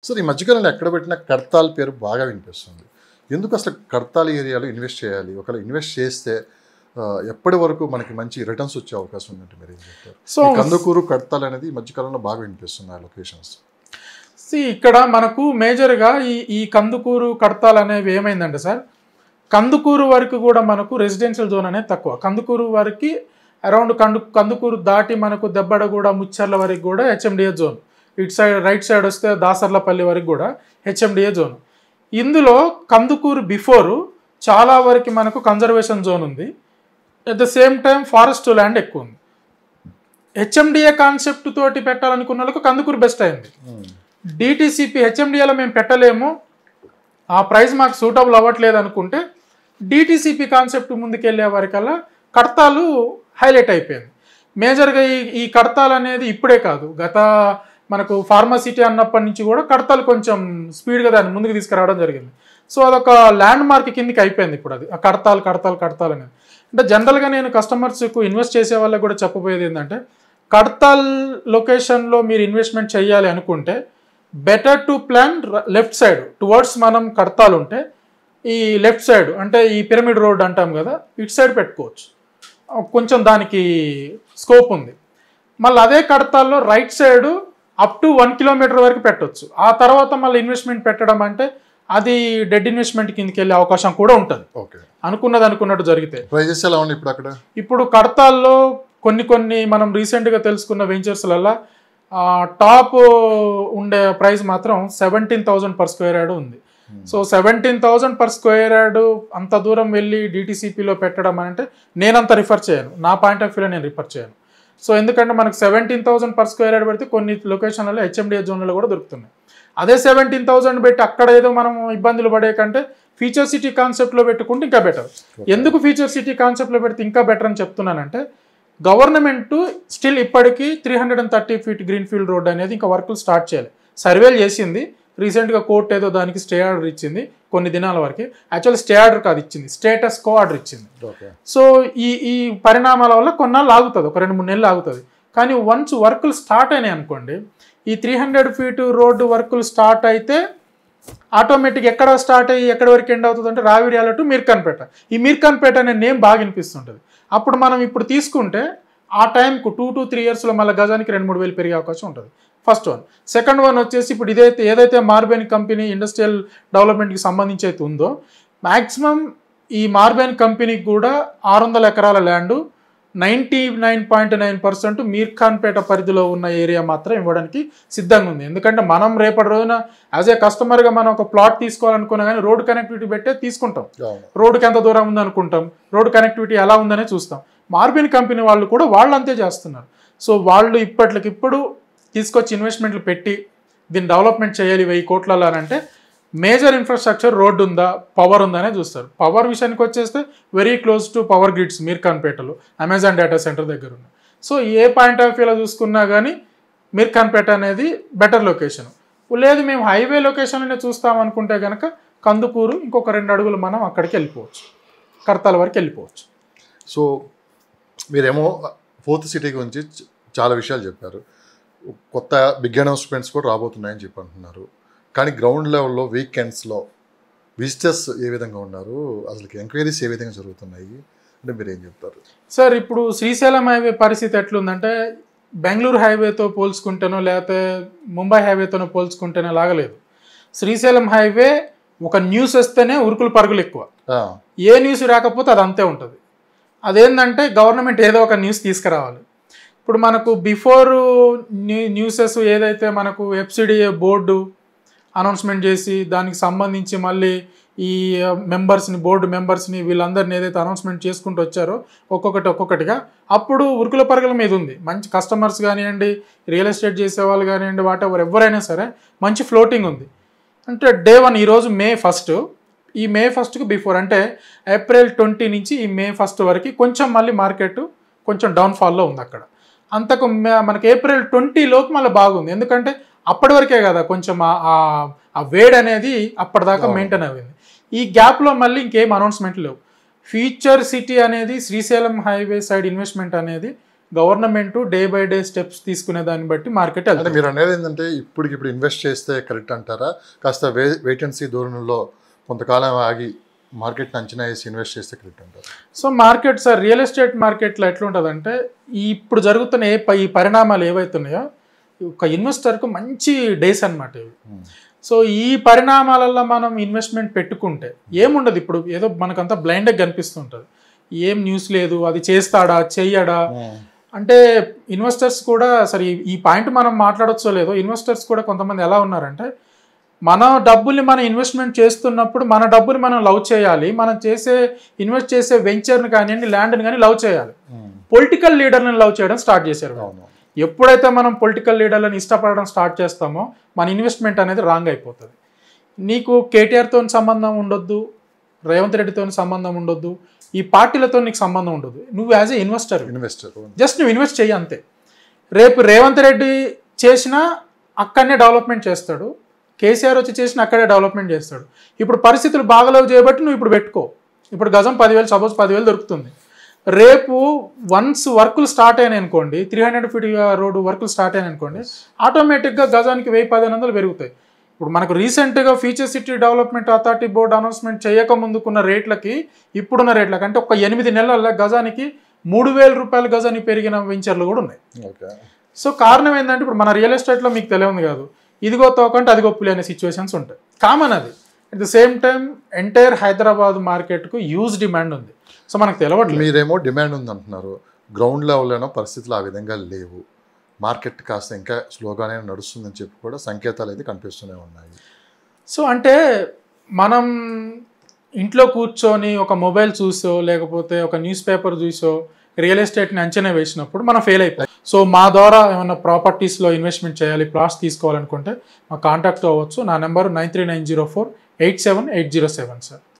Sir ఈ మధ్యకాలంలో ఎక్కడ పెట్టినా కడతాల్ పేరు బాగా వినిపిస్తుంది. ఎందుకు అసలు కడతాల్ ఏరియాలో ఇన్వెస్ట్ చేయాలి? ఒకవేళ ఇన్వెస్ట్ చేస్తే ఎప్పటి వరకు మనకి మంచి రిటర్న్స్ వచ్చే అవకాశం ఉందంటే మీరు ఏం చెప్తారు? సో కందుకూరు కడతాల్ అనేది ఈ మధ్యకాలంలో బాగా వినిపిస్తుంది ఆ లొకేషన్స్. ఇక్కడ మనకు మేజర్గా ఈ కందుకూరు కడతాల్ అనేవి ఏమైందంటే సార్, కందుకూరు వరకు కూడా మనకు రెసిడెన్షియల్ జోన్ అనేది తక్కువ. కందుకూరు వరకు అరౌండ్ కందుకూరు దాటి మనకు దెబ్బడగూడ ముచ్చర్ల వరకు కూడా హెచ్ఎండిఏ జోన్. ఇటు సైడ్ రైట్ సైడ్ వస్తే దాసర్లపల్లి వరకు కూడా హెచ్ఎండిఏ జోన్. ఇందులో కందుకూరు బిఫోరు చాలా వరకు మనకు కన్జర్వేషన్ జోన్ ఉంది. At the same time forest land ఎక్కువ ఉంది. హెచ్ఎండిఏ కాన్సెప్ట్ తోటి పెట్టాలనుకున్న వాళ్ళకు కందుకూరు బెస్ట్ అయింది. డిటిసిపి హెచ్ఎండిఏలో మేము పెట్టలేము, ఆ ప్రైస్ మాకు సూటబుల్ అవ్వట్లేదు అనుకుంటే డిటిసిపి కాన్సెప్ట్ ముందుకెళ్ళే వరకల్లా కడతాలు హైలైట్ అయిపోయింది. మేజర్గా ఈ కడతాలు అనేది ఇప్పుడే కాదు, గత మనకు ఫార్మాసిటీ అన్నప్పటి నుంచి కూడా కడతాలు కొంచెం స్పీడ్గా దాన్ని ముందుకు తీసుకురావడం జరిగింది. సో అదొక ల్యాండ్ మార్క్ కిందకి అయిపోయింది ఇప్పుడు అది కడతాలు అనేది. అంటే జనరల్గా నేను కస్టమర్స్కు ఇన్వెస్ట్ చేసే వాళ్ళకి కూడా చెప్పబోయేది ఏంటంటే, కడతాల్ లొకేషన్లో మీరు ఇన్వెస్ట్మెంట్ చేయాలి అనుకుంటే better to plan left side towards మనం కడతాలు ఉంటే ఈ లెఫ్ట్ సైడ్ అంటే ఈ పిరమిడ్ రోడ్ అంటాం కదా, ఇటు సైడ్ పెట్టుకోవచ్చు, కొంచెం దానికి స్కోప్ ఉంది. మళ్ళీ అదే కడతాల్లో right side up to 1 kilometre వరకు పెట్టవచ్చు. ఆ తర్వాత మళ్ళీ ఇన్వెస్ట్మెంట్ పెట్టడం అంటే అది డెడ్ ఇన్వెస్ట్మెంట్ కిందకి వెళ్ళే అవకాశం కూడా ఉంటుంది. ఓకే, అనుకున్నట్టు జరిగితే. ప్రైజెస్ ఎలా ఉన్నాయి ఇప్పుడు అక్కడ? ఇప్పుడు కడతాల్లో కొన్ని మనం రీసెంట్గా తెలుసుకున్న వెంచర్స్లలో టాప్ ఉండే ప్రైస్ మాత్రం 17,000 పర్ స్క్వేర్ యార్డ్ ఉంది. సో 17,000 పర్ స్క్వేర్ యార్డ్ అంత దూరం వెళ్ళి డిటిసిపిలో పెట్టడం అంటే నేనంత రిఫర్ చేయను, నా పాయింట్ ఆఫ్ వ్యూలో నేను రిఫర్ చేయను. సో ఎందుకంటే మనకు 17,000 పర్ స్క్వేర్ యార్డ్ పెడితే కొన్ని లొకేషన్లలో హెచ్ఎండిఏ జోన్లలో కూడా దొరుకుతున్నాయి. అదే 17,000 పెట్టి అక్కడ ఏదో మనం ఇబ్బందులు పడే కంటే ఫీచర్ సిటీ కాన్సెప్ట్లో పెట్టుకుంటే ఇంకా బెటర్. ఎందుకు ఫీచర్ సిటీ కాన్సెప్ట్లో పెడితే ఇంకా బెటర్ అని చెప్తున్నానంటే, గవర్నమెంట్ స్టిల్ ఇప్పటికీ 330 ఫీట్ గ్రీన్ ఫీల్డ్ రోడ్ అనేది ఇంకా వర్కులు స్టార్ట్ చేయాలి. సర్వేలు చేసింది రీసెంట్గా, కోర్టు ఏదో దానికి స్టే ఆర్డర్ ఇచ్చింది కొన్ని దినాల వరకు. యాక్చువల్లీ స్టే ఆర్డర్ కాదు ఇచ్చింది, స్టేటస్ కో ఆర్డర్ ఇచ్చింది. సో ఈ పరిణామాల వల్ల కొన్నాళ్ళు ఆగుతుంది, ఒక 2-3 నెలలు ఆగుతుంది. కానీ వన్స్ వర్కులు స్టార్ట్ అయినాయి అనుకోండి, ఈ 300 ఫీట్ రోడ్డు వర్కులు స్టార్ట్ అయితే ఆటోమేటిక్ ఎక్కడ స్టార్ట్ అయ్యి ఎక్కడి వరకు ఎండ్ అవుతుంది అంటే రావిర్యాల టు మీర్ఖాన్పేట. ఈ మీర్ఖాన్పేట అనే నేమ్ బాగా వినిపిస్తుంటుంది. అప్పుడు మనం ఇప్పుడు తీసుకుంటే ఆ టైంకు 2 to 3 ఇయర్స్లో మళ్ళీ గజానికి 2-3 వేలు పెరిగే అవకాశం ఉంటుంది. First one. సెకండ్ వన్ వచ్చేసి ఇప్పుడు ఏదైతే మార్బెన్ కంపెనీ ఇండస్ట్రియల్ డెవలప్మెంట్కి సంబంధించి అయితే ఉందో, మ్యాక్సిమం ఈ మార్బెన్ కంపెనీకి కూడా 600 ఎకరాల ల్యాండు 99.9% మీర్ఖాన్పేట పరిధిలో ఉన్న ఏరియా మాత్రం ఇవ్వడానికి సిద్ధంగా ఉంది. ఎందుకంటే మనం రేపటి రోజున యాజ్ ఏ కస్టమర్గా మనం ఒక ప్లాట్ తీసుకోవాలనుకున్నా కానీ రోడ్ కనెక్టివిటీ పెట్టే తీసుకుంటాం. రోడ్డుకి ఎంత దూరం ఉందనుకుంటాం, రోడ్ కనెక్టివిటీ ఎలా ఉందనే చూస్తాం. మార్బెన్ కంపెనీ వాళ్ళు కూడా వాళ్ళు అంతే చేస్తున్నారు. సో వాళ్ళు ఇప్పటికిప్పుడు తీసుకొచ్చి ఇన్వెస్ట్మెంట్లు పెట్టి దీన్ని డెవలప్మెంట్ చేయాలి 1000 కోట్లలో అని అంటే మేజర్ ఇన్ఫ్రాస్ట్రక్చర్ రోడ్డు ఉందా, పవర్ ఉందనే చూస్తారు. పవర్ విషయానికి వచ్చేస్తే very close to power grids మీర్ఖాన్పేటలో అమెజాన్ డేటా సెంటర్ దగ్గర ఉన్నాయి. సో ఏ పాయింట్ ఆఫ్ వ్యూలో చూసుకున్నా కానీ మీర్ఖాన్పేట అనేది బెటర్ లొకేషన్. లేదు మేము హైవే లొకేషన్లోనే చూస్తామనుకుంటే కనుక కందుకూరు ఇంకొక 2 అడుగులు మనం అక్కడికి వెళ్ళిపోవచ్చు, కడతాల వరకు వెళ్ళిపోవచ్చు. సో మీరేమో 4th సిటీ గురించి చాలా విషయాలు చెప్పారు. కొత్త బిగ్ అనౌన్స్మెంట్స్ కూడా రాబోతున్నాయని చెప్పి అంటున్నారు. కానీ గ్రౌండ్ లెవెల్లో వీకెండ్స్లో విజిటర్స్ ఏ విధంగా ఉన్నారు, అసలు ఎంక్వైరీస్ ఏ విధంగా జరుగుతున్నాయి అంటే మీరు ఏం చెప్తారు? సార్ ఇప్పుడు శ్రీశైలం హైవే పరిస్థితి ఎట్లుందంటే బెంగళూరు హైవేతో పోల్చుకుంటేనో లేకపోతే ముంబై హైవేతోనో పోల్చుకుంటేనో లాగలేదు. శ్రీశైలం హైవే ఒక న్యూస్ వస్తేనే ఉరుకులు పరుగులు ఎక్కువ, ఏ న్యూస్ రాకపోతే అది అంతే ఉంటుంది. అదేంటంటే గవర్నమెంట్ ఏదో ఒక న్యూస్ తీసుకురావాలి. ఇప్పుడు మనకు బిఫోర్ న్యూసెస్ ఏదైతే మనకు ఎఫ్సిడిఏ బోర్డు అనౌన్స్మెంట్ చేసి దానికి సంబంధించి మళ్ళీ ఈ బోర్డు మెంబర్స్ని వీళ్ళందరినీ ఏదైతే అనౌన్స్మెంట్ చేసుకుంటూ వచ్చారో ఒక్కొక్కటిగా అప్పుడు ఉరుకుల పరుగుల మీద ఉంది. మంచి కస్టమర్స్ కానివ్వండి, రియల్ ఎస్టేట్ చేసేవాళ్ళు కానివ్వండి, ఎవరైనా సరే మంచి ఫ్లోటింగ్ ఉంది. అంటే డే 1 ఈరోజు May 1, ఈ May 1కి బిఫోర్ అంటే April 20 నుంచి ఈ May 1 వరకు కొంచెం మళ్ళీ మార్కెట్ కొంచెం డౌన్ఫాల్లో ఉంది. అక్కడ అంతకు మనకి April 20 లోపు మళ్ళీ బాగుంది. ఎందుకంటే అప్పటి వరకే కదా కొంచెం ఆ వేడి అనేది అప్పటిదాకా మెయింటైన్ అయింది. ఈ గ్యాప్లో మళ్ళీ ఇంకేం అనౌన్స్మెంట్ లేవు. ఫ్యూచర్ సిటీ అనేది శ్రీశైలం హైవే సైడ్ ఇన్వెస్ట్మెంట్ అనేది government day by day steps తీసుకునే దాన్ని బట్టి మార్కెట్ అంటే వెళ్తుంది. మీరు అనేది ఏంటంటే ఇప్పుడు ఇన్వెస్ట్ చేస్తే కరెక్ట్ అంటారా, కాస్త వెయిట్ అండ్ సీ ధోరణిలో కొంతకాలం ఆగి మార్కెట్ని అంచనా వేసి ఇన్వెస్ట్ చేస్తే కరెక్ట్ అంటారు? So market sir, real estate మార్కెట్లో ఎట్లుంటుందంటే ఇప్పుడు జరుగుతున్న ఈ పరిణామాలు ఏవైతున్నాయో ఒక ఇన్వెస్టర్కు మంచి డేస్ అన్నమాట ఇవి. సో ఈ పరిణామాలలో మనం ఇన్వెస్ట్మెంట్ పెట్టుకుంటే ఏముండదు. ఇప్పుడు ఏదో మనకంతా బ్లైండ్గా కనిపిస్తుంటుంది, ఏం న్యూస్ లేదు, అది చేస్తాడా చెయ్యడా అంటే ఇన్వెస్టర్స్ కూడా సరే ఈ పాయింట్ మనం మాట్లాడొచ్చో లేదో, ఇన్వెస్టర్స్ కూడా కొంతమంది ఎలా ఉన్నారంటే మన డబ్బుల్ని మనం ఇన్వెస్ట్మెంట్ చేస్తున్నప్పుడు మన డబ్బుని మనం లవ్ చేయాలి, మనం ఇన్వెస్ట్ చేసే వెంచర్ని కానివ్వండి, ల్యాండ్ని కానీ లవ్ చేయాలి. పొలిటికల్ లీడర్ని లవ్ చేయడం స్టార్ట్ చేశారు. ఎప్పుడైతే మనం పొలిటికల్ లీడర్లను ఇష్టపడడం స్టార్ట్ చేస్తామో మన ఇన్వెస్ట్మెంట్ అనేది రాంగ్ అయిపోతుంది. నీకు కేటీఆర్తో సంబంధం ఉండొద్దు, రేవంత్ రెడ్డితో సంబంధం ఉండొద్దు, ఈ పార్టీలతో నీకు సంబంధం ఉండదు. నువ్వు యాజ్ ఏ ఇన్వెస్టర్ జస్ట్ నువ్వు ఇన్వెస్ట్ చెయ్యి అంతే. రేపు రేవంత్ రెడ్డి చేసినా అక్కడనే డెవలప్మెంట్ చేస్తాడు, కేసీఆర్ వచ్చి చేసిన అక్కడే డెవలప్మెంట్ చేస్తాడు. ఇప్పుడు పరిస్థితులు బాగలేవు చేయబట్టి నువ్వు ఇప్పుడు పెట్టుకో. ఇప్పుడు గజం 10,000, సపోజ్ 10,000 దొరుకుతుంది. రేపు వన్స్ వర్కులు స్టార్ట్ అయినాయి అనుకోండి, 300 ఫీట్ రోడ్డు వర్కులు స్టార్ట్ అయినాయి అనుకోండి, ఆటోమేటిక్గా గజానికి 1,000-1,500 పెరుగుతాయి. ఇప్పుడు మనకు రీసెంట్గా future city development authority board announcement చేయక ముందుకున్న రేట్లకి ఇప్పుడున్న రేట్లకి అంటే ఒక 8 నెలల గజానికి 3,000 రూపాయల గజానికి పెరిగిన వెంచర్లు కూడా ఉన్నాయి. సో కారణం ఏంటంటే ఇప్పుడు మన రియల్ ఎస్టేట్లో మీకు తెలియదు కాదు, ఇదిగో తోకంటే అదిగో పులి అనే సిచ్యువేషన్స్ ఉంటాయి, కామన్ అది. At the same time entire Hyderabad మార్కెట్కు హ్యూజ్ డిమాండ్ ఉంది. సో మనకు తెలియట్లేదు. మీరేమో డిమాండ్ ఉంది అంటున్నారు, గ్రౌండ్ లెవెల్లో పరిస్థితులు ఆ విధంగా లేవు, మార్కెట్ కాస్త ఇంకా స్లోగానే నడుస్తుందని చెప్పి కూడా సంకేతాలు అయితే కనిపిస్తూనే ఉన్నాయి. సో అంటే మనం ఇంట్లో కూర్చొని ఒక మొబైల్ చూసో లేకపోతే ఒక న్యూస్ పేపర్ చూసో రియల్ ఎస్టేట్ని అంచనా వేసినప్పుడు మనం ఫెయిల్ అయిపోయి. సో మా ద్వారా ఏమైనా ప్రాపర్టీస్లో ఇన్వెస్ట్మెంట్ చేయాలి, ప్లాట్స్ తీసుకోవాలనుకుంటే మా కాంటాక్ట్ అవ్వచ్చు. నా నెంబర్ 9390487807 సార్.